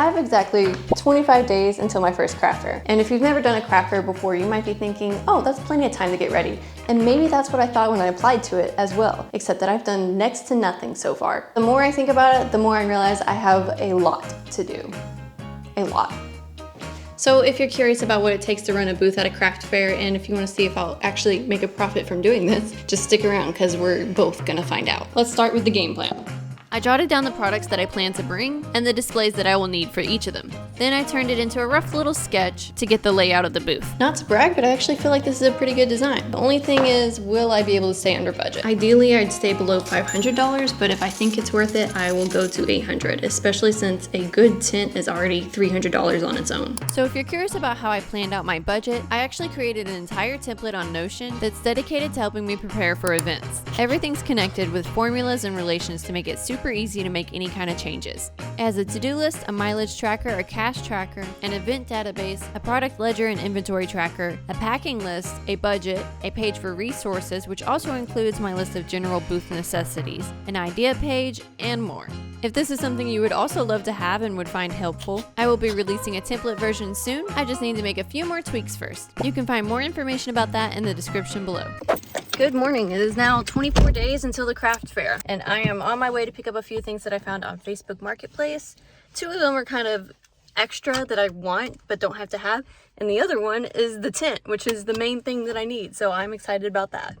I have exactly 25 days until my first craft fair. And if you've never done a craft fair before, you might be thinking, oh, that's plenty of time to get ready. And maybe that's what I thought when I applied to it as well, except that I've done next to nothing so far. The more I think about it, the more I realize I have a lot to do. A lot. So if you're curious about what it takes to run a booth at a craft fair, and if you want to see if I'll actually make a profit from doing this, just stick around because we're both gonna find out. Let's start with the game plan. I jotted down the products that I plan to bring and the displays that I will need for each of them. Then I turned it into a rough little sketch to get the layout of the booth. Not to brag, but I actually feel like this is a pretty good design. The only thing is, will I be able to stay under budget? Ideally, I'd stay below $500, but if I think it's worth it, I will go to $800, especially since a good tent is already $300 on its own. So if you're curious about how I planned out my budget, I actually created an entire template on Notion that's dedicated to helping me prepare for events. Everything's connected with formulas and relations to make it super easy to make any kind of changes. It has a to-do list, a mileage tracker, a cash tracker, an event database, a product ledger and inventory tracker, a packing list, a budget, a page for resources, which also includes my list of general booth necessities, an idea page, and more. If this is something you would also love to have and would find helpful, I will be releasing a template version soon. I just need to make a few more tweaks first. You can find more information about that in the description below. Good morning. It is now 24 days until the craft fair, and I am on my way to pick up a few things that I found on Facebook Marketplace. 2 of them are kind of extra that I want but don't have to have, and the other one is the tent, which is the main thing that I need, so I'm excited about that.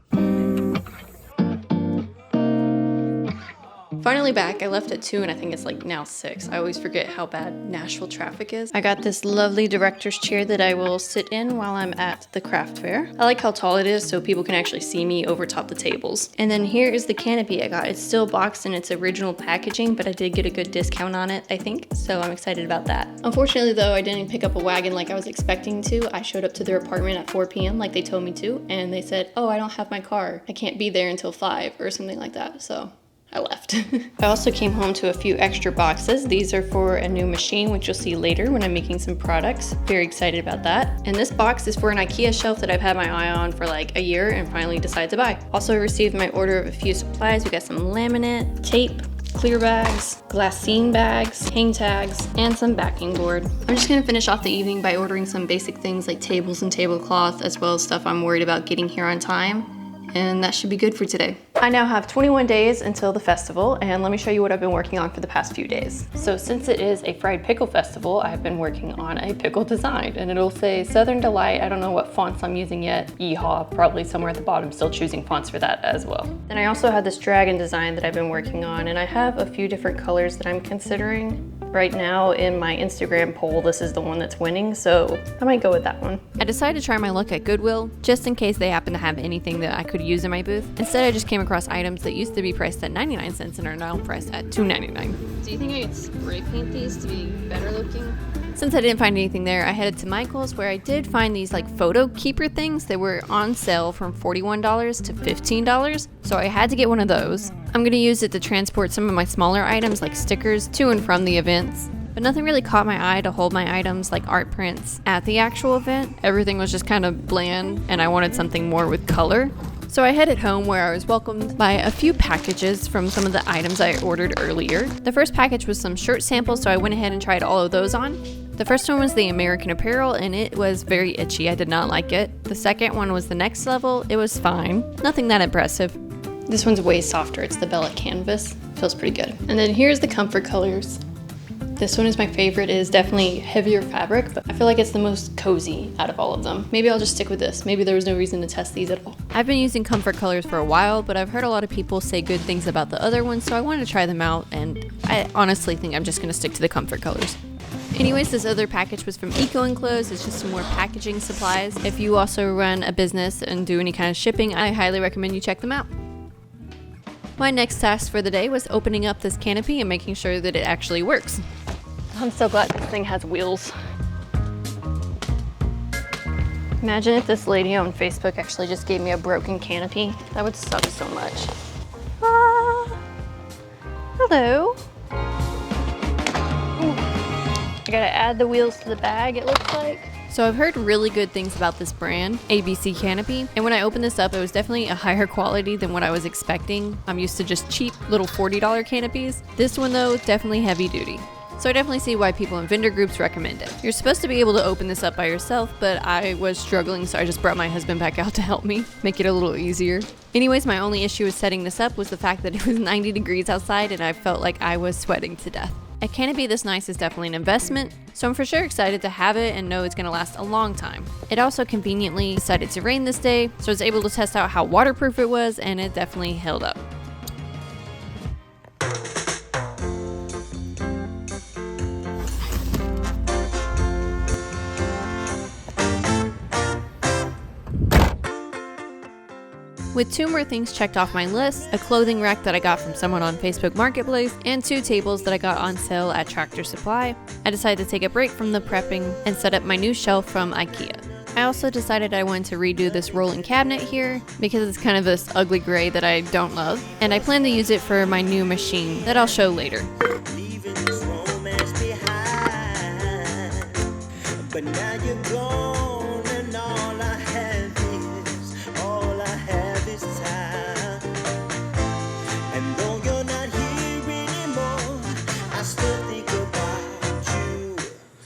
Finally back. I left at 2 and I think it's like now 6. I always forget how bad Nashville traffic is. I got this lovely director's chair that I will sit in while I'm at the craft fair. I like how tall it is so people can actually see me over top the tables. And then here is the canopy I got. It's still boxed in its original packaging, but I did get a good discount on it, I think, so I'm excited about that. Unfortunately though, I didn't pick up a wagon like I was expecting to. I showed up to their apartment at 4 p.m. like they told me to, and they said, oh, I don't have my car. I can't be there until 5 or something like that, so I left. I also came home to a few extra boxes. These are for a new machine, which you'll see later when I'm making some products. Very excited about that. And this box is for an IKEA shelf that I've had my eye on for like a year and finally decided to buy. Also received my order of a few supplies. We got some laminate, tape, clear bags, glassine bags, hang tags, and some backing board. I'm just gonna finish off the evening by ordering some basic things like tables and tablecloth, as well as stuff I'm worried about getting here on time. And that should be good for today. I now have 21 days until the festival, and let me show you what I've been working on for the past few days. So since it is a fried pickle festival, I've been working on a pickle design, and it'll say Southern Delight. I don't know what fonts I'm using yet. Yeehaw, probably somewhere at the bottom, still choosing fonts for that as well. Then I also have this dragon design that I've been working on, and I have a few different colors that I'm considering. Right now in my Instagram poll, this is the one that's winning, so I might go with that one. I decided to try my luck at Goodwill, just in case they happen to have anything that I could use in my booth. Instead, I just came across items that used to be priced at 99 cents and are now priced at $2.99. Do you think I could spray paint these to be better looking? Since I didn't find anything there, I headed to Michael's, where I did find these like photo keeper things that were on sale from $41 to $15, so I had to get one of those. I'm gonna use it to transport some of my smaller items like stickers to and from the events. But nothing really caught my eye to hold my items like art prints at the actual event. Everything was just kind of bland, and I wanted something more with color. So I headed home, where I was welcomed by a few packages from some of the items I ordered earlier. The first package was some shirt samples, so I went ahead and tried all of those on. The first one was the American Apparel, and it was very itchy. I did not like it. The second one was the Next Level. It was fine. Nothing that impressive. This one's way softer. It's the Bella Canvas. Feels pretty good. And then here's the Comfort Colors. This one is my favorite. It is definitely heavier fabric, but I feel like it's the most cozy out of all of them. Maybe I'll just stick with this. Maybe there was no reason to test these at all. I've been using Comfort Colors for a while, but I've heard a lot of people say good things about the other ones, so I wanted to try them out, and I honestly think I'm just gonna stick to the Comfort Colors. Anyways, this other package was from Eco Enclosed. It's just some more packaging supplies. If you also run a business and do any kind of shipping, I highly recommend you check them out. My next task for the day was opening up this canopy and making sure that it actually works. I'm so glad this thing has wheels. Imagine if this lady on Facebook actually just gave me a broken canopy. That would suck so much. Ah, hello. Ooh. I gotta add the wheels to the bag, it looks like. So I've heard really good things about this brand, ABC Canopy, and when I opened this up, it was definitely a higher quality than what I was expecting. I'm used to just cheap little $40 canopies. This one though, definitely heavy duty. so I definitely see why people in vendor groups recommend it. You're supposed to be able to open this up by yourself, but I was struggling, so I just brought my husband back out to help me, make it a little easier. Anyways, my only issue with setting this up was the fact that it was 90 degrees outside and I felt like I was sweating to death. A canopy this nice is definitely an investment, so I'm for sure excited to have it and know it's going to last a long time. It also conveniently decided to rain this day, so I was able to test out how waterproof it was, and it definitely held up. With 2 more things checked off my list, a clothing rack that I got from someone on Facebook Marketplace, and 2 tables that I got on sale at Tractor Supply, I decided to take a break from the prepping and set up my new shelf from IKEA. I also decided I wanted to redo this rolling cabinet here because it's kind of this ugly gray that I don't love, and I plan to use it for my new machine that I'll show later. But now you're gone and all I have is time. And though you're not here anymore, I still think about you.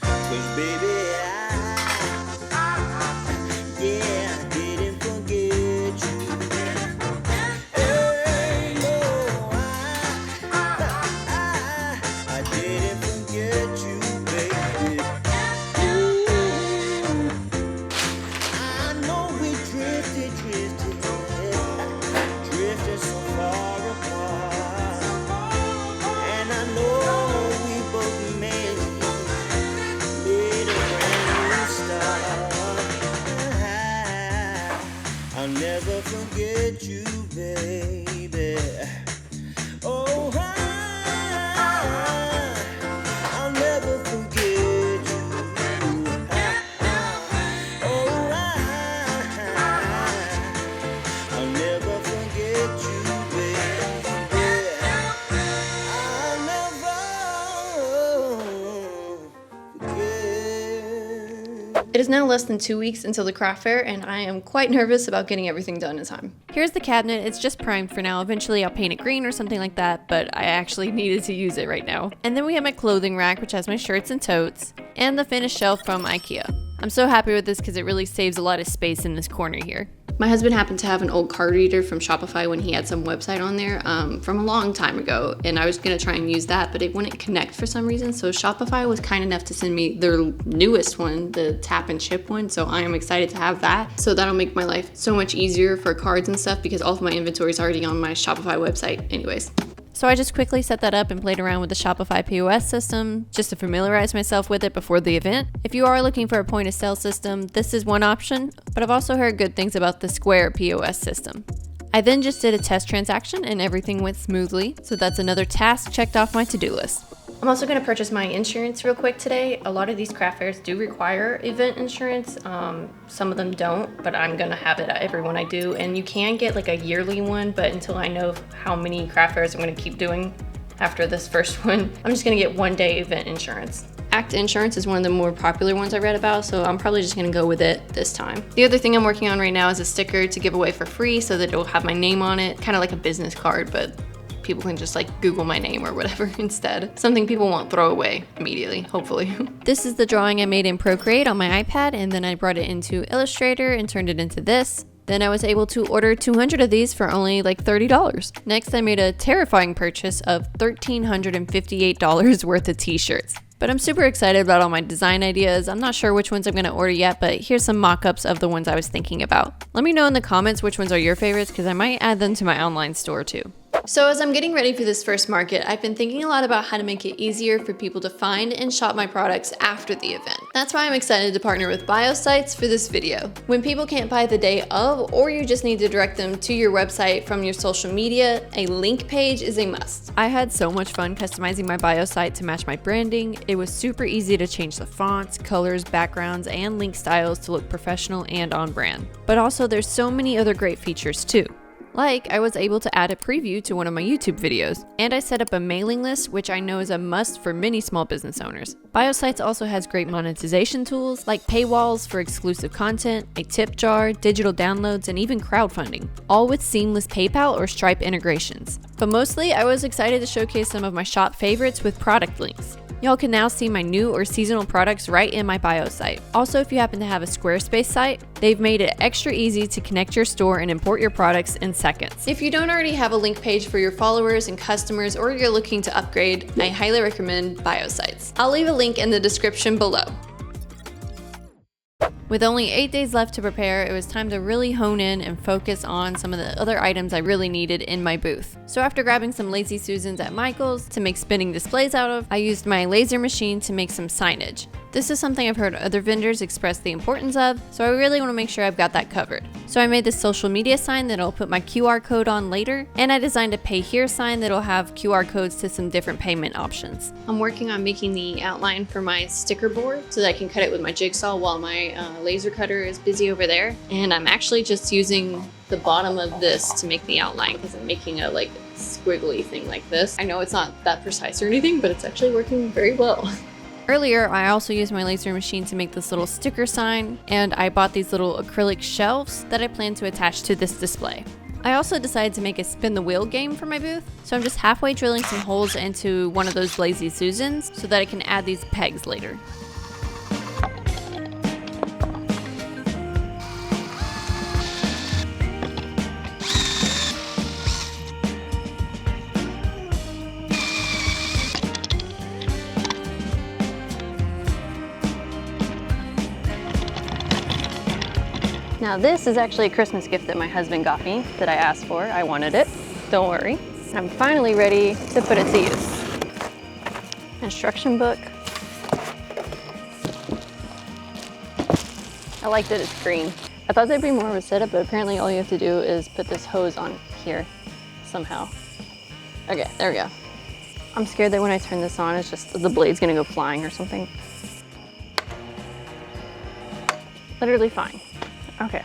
'Cause baby, I didn't forget you. Hey, no, I didn't forget you, baby. Drifted so far apart, and I know we both made a brand new start. I'll never forget you, baby. Oh, I'll never forget you. Oh, I'll never forget you, baby. I'll never forget. It is now less than 2 weeks until the craft fair, and I am quite nervous about getting everything done in time. Here's the cabinet. It's just primed for now. Eventually I'll paint it green or something like that, but I actually needed to use it right now. And then we have my clothing rack, which has my shirts and totes, and the finished shelf from IKEA. I'm so happy with this because it really saves a lot of space in this corner here. My husband happened to have an old card reader from Shopify when he had some website on there from a long time ago, and I was gonna try and use that, but it wouldn't connect for some reason. So Shopify was kind enough to send me their newest one, the tap and chip one. So I am excited to have that. So that'll make my life so much easier for cards and stuff because all of my inventory is already on my Shopify website anyways. So I just quickly set that up and played around with the Shopify POS system just to familiarize myself with it before the event. If you are looking for a point of sale system, this is one option, but I've also heard good things about the Square POS system. I then just did a test transaction and everything went smoothly, so that's another task checked off my to-do list. I'm also going to purchase my insurance real quick today. A lot of these craft fairs do require event insurance. Some of them don't, but I'm going to have it at every one I do. And you can get like a yearly one, but until I know how many craft fairs I'm going to keep doing after this first one, I'm just going to get 1-day event insurance. ACT Insurance is one of the more popular ones I read about, so I'm probably just gonna go with it this time. The other thing I'm working on right now is a sticker to give away for free so that it'll have my name on it, kind of like a business card, but people can just like Google my name or whatever instead. Something people won't throw away immediately, hopefully. This is the drawing I made in Procreate on my iPad, and then I brought it into Illustrator and turned it into this. Then I was able to order 200 of these for only like $30. Next, I made a terrifying purchase of $1,358 worth of t-shirts. But I'm super excited about all my design ideas. I'm not sure which ones I'm going to order yet, but here's some mock-ups of the ones I was thinking about. Let me know in the comments which ones are your favorites because I might add them to my online store too. So as I'm getting ready for this first market, I've been thinking a lot about how to make it easier for people to find and shop my products after the event. That's why I'm excited to partner with BioSites for this video. When people can't buy the day of, or you just need to direct them to your website from your social media, a link page is a must. I had so much fun customizing my BioSite to match my branding. It was super easy to change the fonts, colors, backgrounds, and link styles to look professional and on brand. But also there's so many other great features too. Like, I was able to add a preview to one of my YouTube videos, and I set up a mailing list, which I know is a must for many small business owners. BioSites also has great monetization tools, like paywalls for exclusive content, a tip jar, digital downloads, and even crowdfunding, all with seamless PayPal or Stripe integrations. But mostly, I was excited to showcase some of my shop favorites with product links. Y'all can now see my new or seasonal products right in my bio site. Also, if you happen to have a Squarespace site, they've made it extra easy to connect your store and import your products in seconds. If you don't already have a link page for your followers and customers, or you're looking to upgrade, I highly recommend bio sites. I'll leave a link in the description below. With only 8 days left to prepare, it was time to really hone in and focus on some of the other items I really needed in my booth. So after grabbing some Lazy Susans at Michael's to make spinning displays out of, I used my laser machine to make some signage. This is something I've heard other vendors express the importance of, so I really want to make sure I've got that covered. So I made this social media sign that I'll put my QR code on later, and I designed a pay here sign that'll have QR codes to some different payment options. I'm working on making the outline for my sticker board so that I can cut it with my jigsaw while my laser cutter is busy over there. And I'm actually just using the bottom of this to make the outline because I'm making a squiggly thing like this. I know it's not that precise or anything, but it's actually working very well. Earlier, I also used my laser machine to make this little sticker sign, and I bought these little acrylic shelves that I plan to attach to this display. I also decided to make a spin the wheel game for my booth, so I'm just halfway drilling some holes into one of those Lazy Susans so that I can add these pegs later. Now this is actually a Christmas gift that my husband got me that I asked for. I wanted it, don't worry. I'm finally ready to put it to use. Instruction book. I like that it's green. I thought there'd be more of a setup, but apparently all you have to do is put this hose on here somehow. Okay, there we go. I'm scared that when I turn this on, it's just the blade's gonna go flying or something. Literally fine. Okay.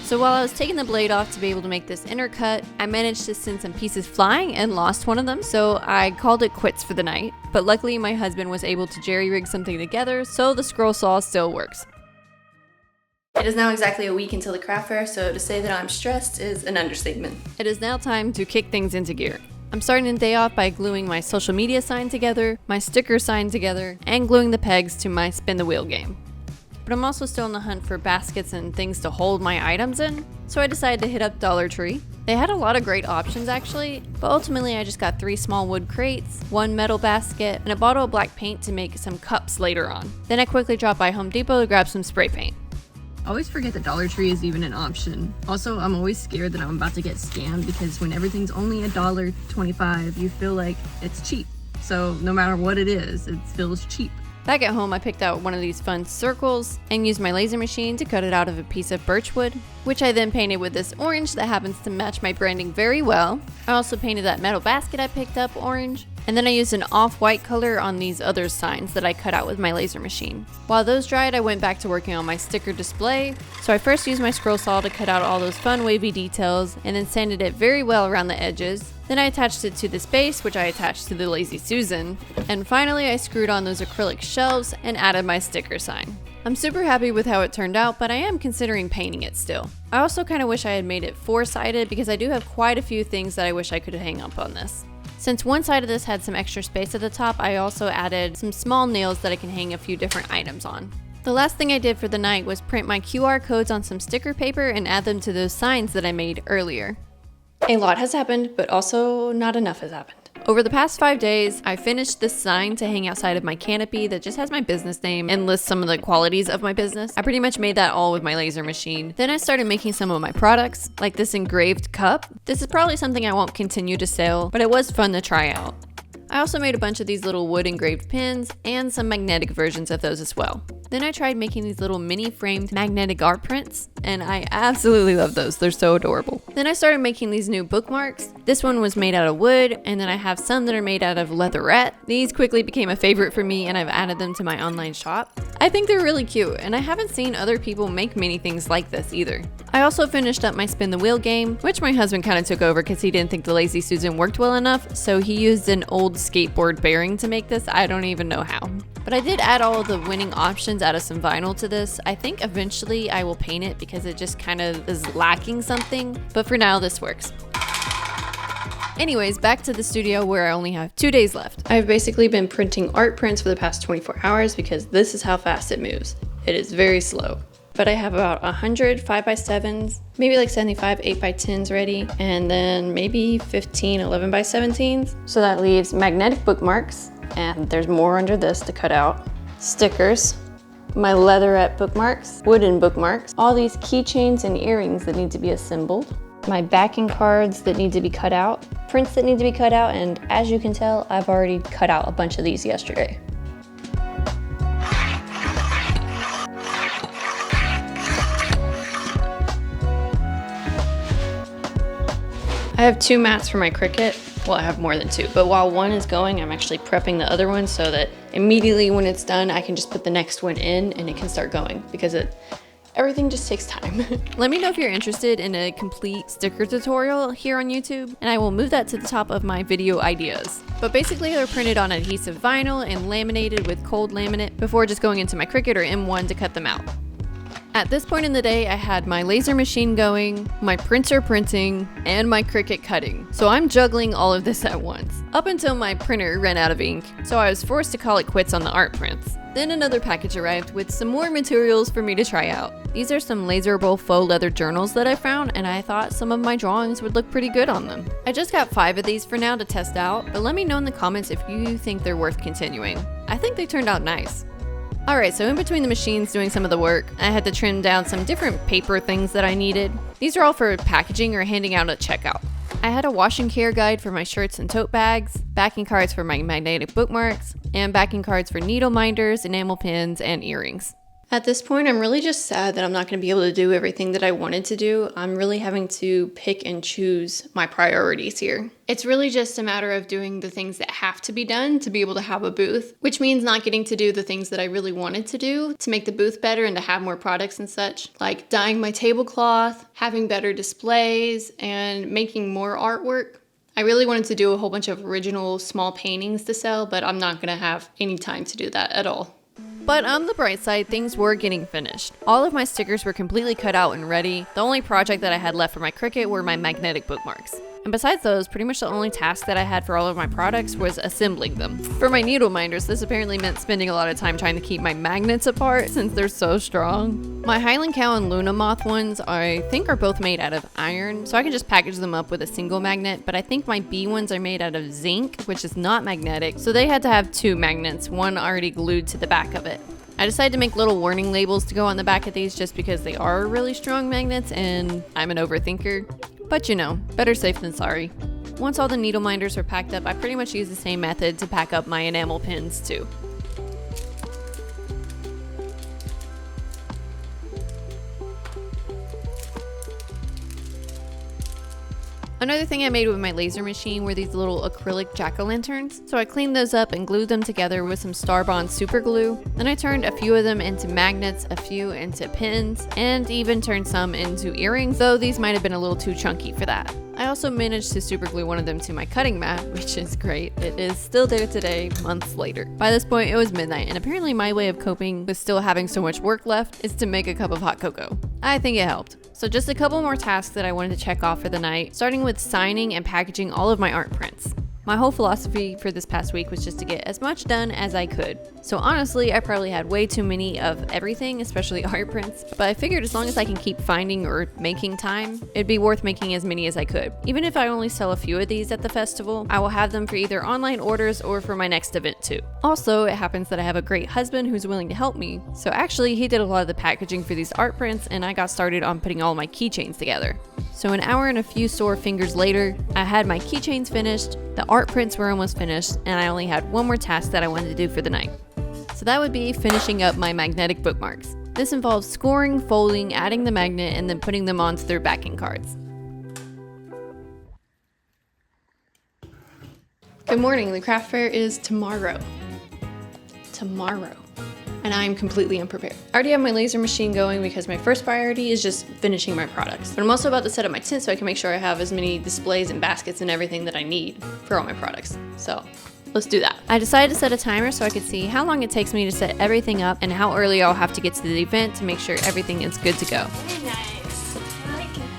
So while I was taking the blade off to be able to make this inner cut, I managed to send some pieces flying and lost one of them, so I called it quits for the night. But luckily my husband was able to jerry-rig something together, so the scroll saw still works. It is now exactly a week until the craft fair, so to say that I'm stressed is an understatement. It is now time to kick things into gear. I'm starting the day off by gluing my social media sign together, my sticker sign together, and gluing the pegs to my spin the wheel game. But I'm also still on the hunt for baskets and things to hold my items in, so I decided to hit up Dollar Tree. They had a lot of great options actually, but ultimately I just got 3 small wood crates, 1 metal basket, and a bottle of black paint to make some cups later on. Then I quickly dropped by Home Depot to grab some spray paint. I always forget that Dollar Tree is even an option. Also, I'm always scared that I'm about to get scammed because when everything's only $1.25, you feel like it's cheap. So no matter what it is, it feels cheap. Back at home, I picked out one of these fun circles and used my laser machine to cut it out of a piece of birch wood, which I then painted with this orange that happens to match my branding very well. I also painted that metal basket I picked up orange, and then I used an off-white color on these other signs that I cut out with my laser machine. While those dried, I went back to working on my sticker display. So I first used my scroll saw to cut out all those fun wavy details and then sanded it very well around the edges. Then I attached it to this base, which I attached to the Lazy Susan. And finally, I screwed on those acrylic shelves and added my sticker sign. I'm super happy with how it turned out, but I am considering painting it still. I also kind of wish I had made it 4-sided because I do have quite a few things that I wish I could hang up on this. Since one side of this had some extra space at the top, I also added some small nails that I can hang a few different items on. The last thing I did for the night was print my QR codes on some sticker paper and add them to those signs that I made earlier. A lot has happened, but also not enough has happened. Over the past 5 days, I finished this sign to hang outside of my canopy that just has my business name and lists some of the qualities of my business. I pretty much made that all with my laser machine. Then I started making some of my products, like this engraved cup. This is probably something I won't continue to sell, but it was fun to try out. I also made a bunch of these little wood engraved pins and some magnetic versions of those as well. Then I tried making these little mini framed magnetic art prints, and I absolutely love those. They're so adorable. Then I started making these new bookmarks. This one was made out of wood, and then I have some that are made out of leatherette. These quickly became a favorite for me, and I've added them to my online shop. I think they're really cute, and I haven't seen other people make many things like this either. I also finished up my spin the wheel game, which my husband kind of took over because he didn't think the Lazy Susan worked well enough, so he used an old skateboard bearing to make this. I don't even know how. But I did add all of the winning options out of some vinyl to this. I think eventually I will paint it because it just kind of is lacking something, but for now this works. Anyways, back to the studio where I only have 2 days left. I've basically been printing art prints for the past 24 hours because this is how fast it moves. It is very slow. But I have about 100 5x7s, maybe like 75 8x10s ready, and then maybe 15 11x17s. So that leaves magnetic bookmarks, and there's more under this to cut out, stickers, my leatherette bookmarks, wooden bookmarks, all these keychains and earrings that need to be assembled, my backing cards that need to be cut out, prints that need to be cut out, and as you can tell, I've already cut out a bunch of these yesterday. I have 2 mats for my Cricut. Well, I have more than 2, but while one is going, I'm actually prepping the other one so that immediately when it's done, I can just put the next one in and it can start going because everything just takes time. Let me know if you're interested in a complete sticker tutorial here on YouTube, and I will move that to the top of my video ideas. But basically they're printed on adhesive vinyl and laminated with cold laminate before just going into my Cricut or M1 to cut them out. At this point in the day, I had my laser machine going, my printer printing, and my Cricut cutting. So I'm juggling all of this at once. Up until my printer ran out of ink, so I was forced to call it quits on the art prints. Then another package arrived with some more materials for me to try out. These are some laserable faux leather journals that I found, and I thought some of my drawings would look pretty good on them. I just got 5 of these for now to test out, but let me know in the comments if you think they're worth continuing. I think they turned out nice. Alright, so in between the machines doing some of the work, I had to trim down some different paper things that I needed. These are all for packaging or handing out at checkout. I had a wash and care guide for my shirts and tote bags, backing cards for my magnetic bookmarks, and backing cards for needle minders, enamel pins, and earrings. At this point, I'm really just sad that I'm not going to be able to do everything that I wanted to do. I'm really having to pick and choose my priorities here. It's really just a matter of doing the things that have to be done to be able to have a booth, which means not getting to do the things that I really wanted to do to make the booth better and to have more products and such, like dyeing my tablecloth, having better displays, and making more artwork. I really wanted to do a whole bunch of original small paintings to sell, but I'm not going to have any time to do that at all. But on the bright side, things were getting finished. All of my stickers were completely cut out and ready. The only project that I had left for my Cricut were my magnetic bookmarks. And besides those, pretty much the only task that I had for all of my products was assembling them. For my needle minders, this apparently meant spending a lot of time trying to keep my magnets apart since they're so strong. My Highland Cow and Luna Moth ones I think are both made out of iron, so I can just package them up with a single magnet, but I think my bee ones are made out of zinc, which is not magnetic, so they had to have 2 magnets, one already glued to the back of it. I decided to make little warning labels to go on the back of these just because they are really strong magnets and I'm an overthinker. But you know, better safe than sorry. Once all the needle minders are packed up, I pretty much use the same method to pack up my enamel pins too. Another thing I made with my laser machine were these little acrylic jack-o'-lanterns. So I cleaned those up and glued them together with some Starbond super glue. Then I turned a few of them into magnets, a few into pins, and even turned some into earrings, though these might have been a little too chunky for that. I also managed to super glue one of them to my cutting mat, which is great. It is still there today, months later. By this point, it was midnight, and apparently my way of coping with still having so much work left is to make a cup of hot cocoa. I think it helped. So just a couple more tasks that I wanted to check off for the night, starting with signing and packaging all of my art prints. My whole philosophy for this past week was just to get as much done as I could. So honestly, I probably had way too many of everything, especially art prints, but I figured as long as I can keep finding or making time, it'd be worth making as many as I could. Even if I only sell a few of these at the festival, I will have them for either online orders or for my next event too. Also, it happens that I have a great husband who's willing to help me, so actually he did a lot of the packaging for these art prints and I got started on putting all my keychains together. So an hour and a few sore fingers later, I had my keychains finished, the art prints were almost finished, and I only had one more task that I wanted to do for the night. So that would be finishing up my magnetic bookmarks. This involves scoring, folding, adding the magnet, and then putting them onto their backing cards. Good morning, the craft fair is tomorrow. And I'm completely unprepared. I already have my laser machine going because my first priority is just finishing my products. But I'm also about to set up my tent so I can make sure I have as many displays and baskets and everything that I need for all my products. So let's do that. I decided to set a timer so I could see how long it takes me to set everything up and how early I'll have to get to the event to make sure everything is good to go. Very nice. I like it.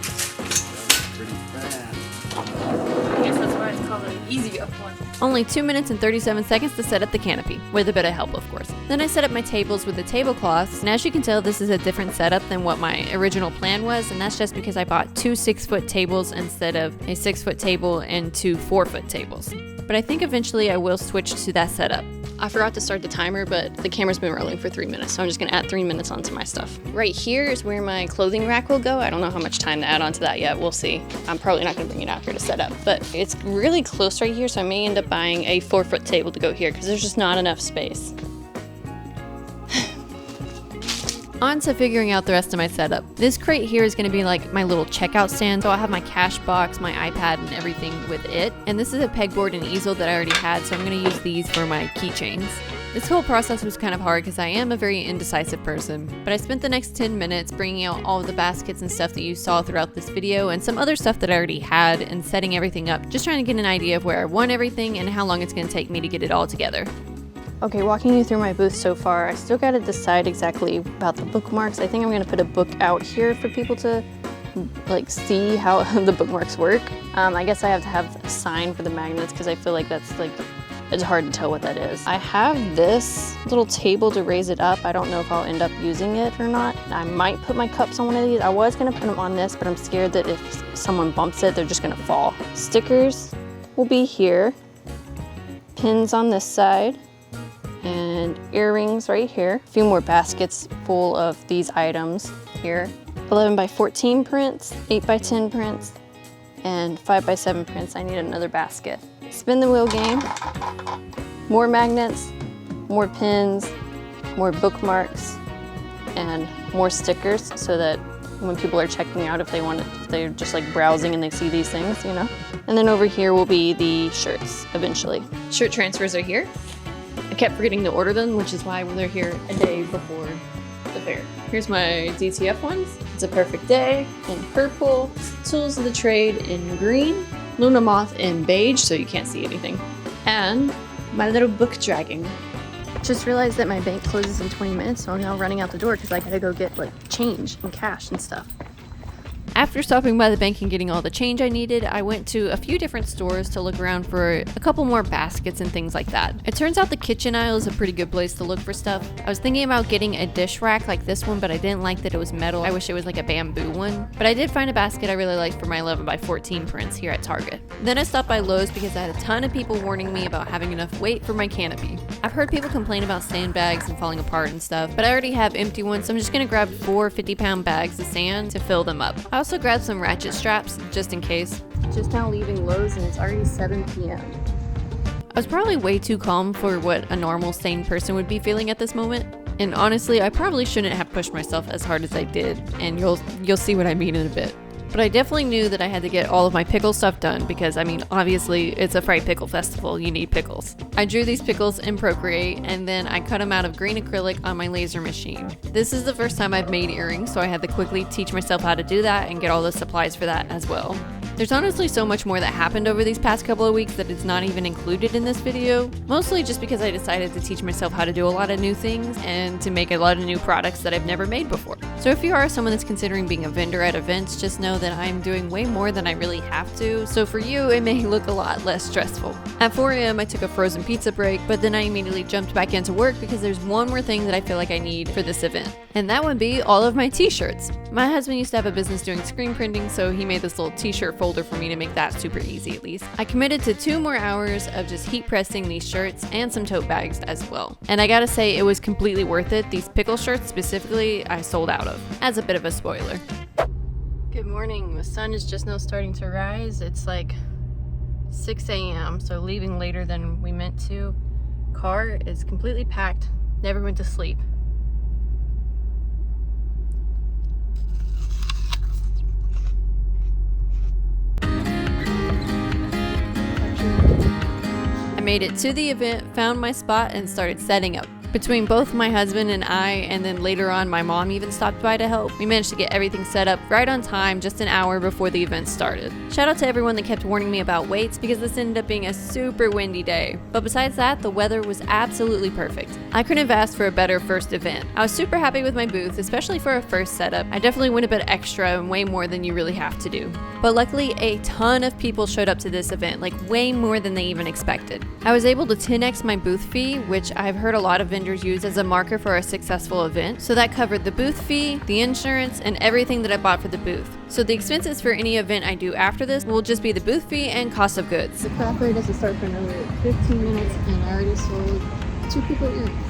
Pretty fast. I guess that's why it's called an easy up one. Only 2 minutes and 37 seconds to set up the canopy, with a bit of help of course. Then I set up my tables with the tablecloths, and as you can tell this is a different setup than what my original plan was, and that's just because I bought 2 6-foot tables instead of a 6-foot table and 2 4-foot tables. But I think eventually I will switch to that setup. I forgot to start the timer, but the camera's been rolling for 3 minutes, so I'm just gonna add 3 minutes onto my stuff. Right here is where my clothing rack will go. I don't know how much time to add onto that yet, we'll see. I'm probably not gonna bring it out here to set up, but it's really close right here, so I may end up buying a 4-foot table to go here, because there's just not enough space. On to figuring out the rest of my setup. This crate here is going to be like my little checkout stand, so I'll have my cash box, my iPad, and everything with it. And this is a pegboard and easel that I already had, so I'm going to use these for my keychains. This whole process was kind of hard because I am a very indecisive person, but I spent the next 10 minutes bringing out all of the baskets and stuff that you saw throughout this video and some other stuff that I already had and setting everything up, just trying to get an idea of where I want everything and how long it's going to take me to get it all together. Okay, walking you through my booth so far, I still gotta decide exactly about the bookmarks. I think I'm gonna put a book out here for people to like see how the bookmarks work. I guess I have to have a sign for the magnets because I feel like that's like, it's hard to tell what that is. I have this little table to raise it up. I don't know if I'll end up using it or not. I might put my cups on one of these. I was gonna put them on this, but I'm scared that if someone bumps it, they're just gonna fall. Stickers will be here. Pins on this side. And earrings right here. A few more baskets full of these items here. 11 by 14 prints, 8 by 10 prints, and 5 by 7 prints. I need another basket. Spin the wheel game. More magnets, more pins, more bookmarks, and more stickers so that when people are checking out, if they're just like browsing and they see these things, you know? And then over here will be the shirts eventually. Shirt transfers are here. I kept forgetting to order them, which is why they're here a day before the fair. Here's my DTF ones. It's a perfect day in purple, tools of the trade in green, Luna Moth in beige, so you can't see anything, and my little book dragging. Just realized that my bank closes in 20 minutes, so I'm now running out the door because I gotta go get like change and cash and stuff. After stopping by the bank and getting all the change I needed, I went to a few different stores to look around for a couple more baskets and things like that. It turns out the kitchen aisle is a pretty good place to look for stuff. I was thinking about getting a dish rack like this one, but I didn't like that it was metal. I wish it was like a bamboo one. But I did find a basket I really liked for my 11 by 14 prints here at Target. Then I stopped by Lowe's because I had a ton of people warning me about having enough weight for my canopy. I've heard people complain about sandbags and falling apart and stuff, but I already have empty ones, so I'm just gonna grab 4 50-pound bags of sand to fill them up. I also grabbed some ratchet straps just in case. Just now leaving Lowe's and it's already 7 p.m. I was probably way too calm for what a normal sane person would be feeling at this moment. And honestly, I probably shouldn't have pushed myself as hard as I did, and you'll see what I mean in a bit. But I definitely knew that I had to get all of my pickle stuff done because, I mean, obviously it's a fried pickle festival, you need pickles. I drew these pickles in Procreate and then I cut them out of green acrylic on my laser machine. This is the first time I've made earrings, so I had to quickly teach myself how to do that and get all the supplies for that as well. There's honestly so much more that happened over these past couple of weeks that it's not even included in this video, mostly just because I decided to teach myself how to do a lot of new things and to make a lot of new products that I've never made before. So if you are someone that's considering being a vendor at events, just know that I'm doing way more than I really have to, so for you it may look a lot less stressful. At 4 a.m. I took a frozen pizza break, but then I immediately jumped back into work because there's one more thing that I feel like I need for this event, and that would be all of my t-shirts. My husband used to have a business doing screen printing, so he made this little t-shirt folder for me to make that super easy at least. I committed to 2 more hours of just heat pressing these shirts and some tote bags as well. And I gotta say, it was completely worth it. These pickle shirts specifically, I sold out of, as a bit of a spoiler. Good morning. The sun is just now starting to rise. It's like 6 a.m., so leaving later than we meant to. Car is completely packed, never went to sleep. I made it to the event, found my spot, and started setting up. Between both my husband and I, and then later on my mom even stopped by to help, we managed to get everything set up right on time just an hour before the event started. Shout out to everyone that kept warning me about waits because this ended up being a super windy day. But besides that, the weather was absolutely perfect. I couldn't have asked for a better first event. I was super happy with my booth, especially for a first setup. I definitely went a bit extra and way more than you really have to do. But luckily, a ton of people showed up to this event, like way more than they even expected. I was able to 10x my booth fee, which I've heard a lot of vendors use as a marker for a successful event. So that covered the booth fee, the insurance, and everything that I bought for the booth. So the expenses for any event I do after this will just be the booth fee and cost of goods. The craft fair doesn't start for another 15 minutes and I already sold 2 people earrings.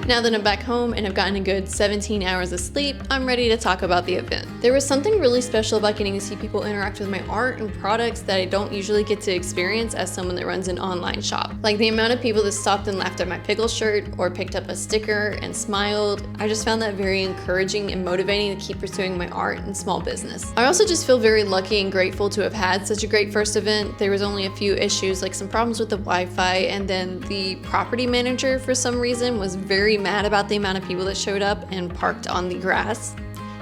Now that I'm back home and have gotten a good 17 hours of sleep, I'm ready to talk about the event. There was something really special about getting to see people interact with my art and products that I don't usually get to experience as someone that runs an online shop. Like the amount of people that stopped and laughed at my pickle shirt or picked up a sticker and smiled. I just found that very encouraging and motivating to keep pursuing my art and small business. I also just feel very lucky and grateful to have had such a great first event. There was only a few issues, like some problems with the Wi-Fi, and then the property manager for some reason was very mad about the amount of people that showed up and parked on the grass,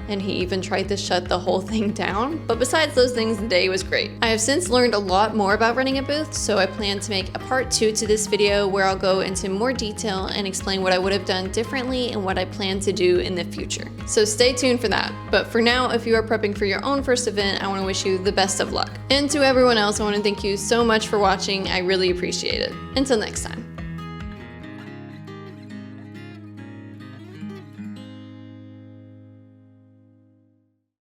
and he even tried to shut the whole thing down. But besides those things, the day was great. I have since learned a lot more about running a booth, so I plan to make a part 2 to this video where I'll go into more detail and explain what I would have done differently and what I plan to do in the future. So stay tuned for that. But for now, if you are prepping for your own first event, I want to wish you the best of luck. And to everyone else, I want to thank you so much for watching. I really appreciate it. Until next time.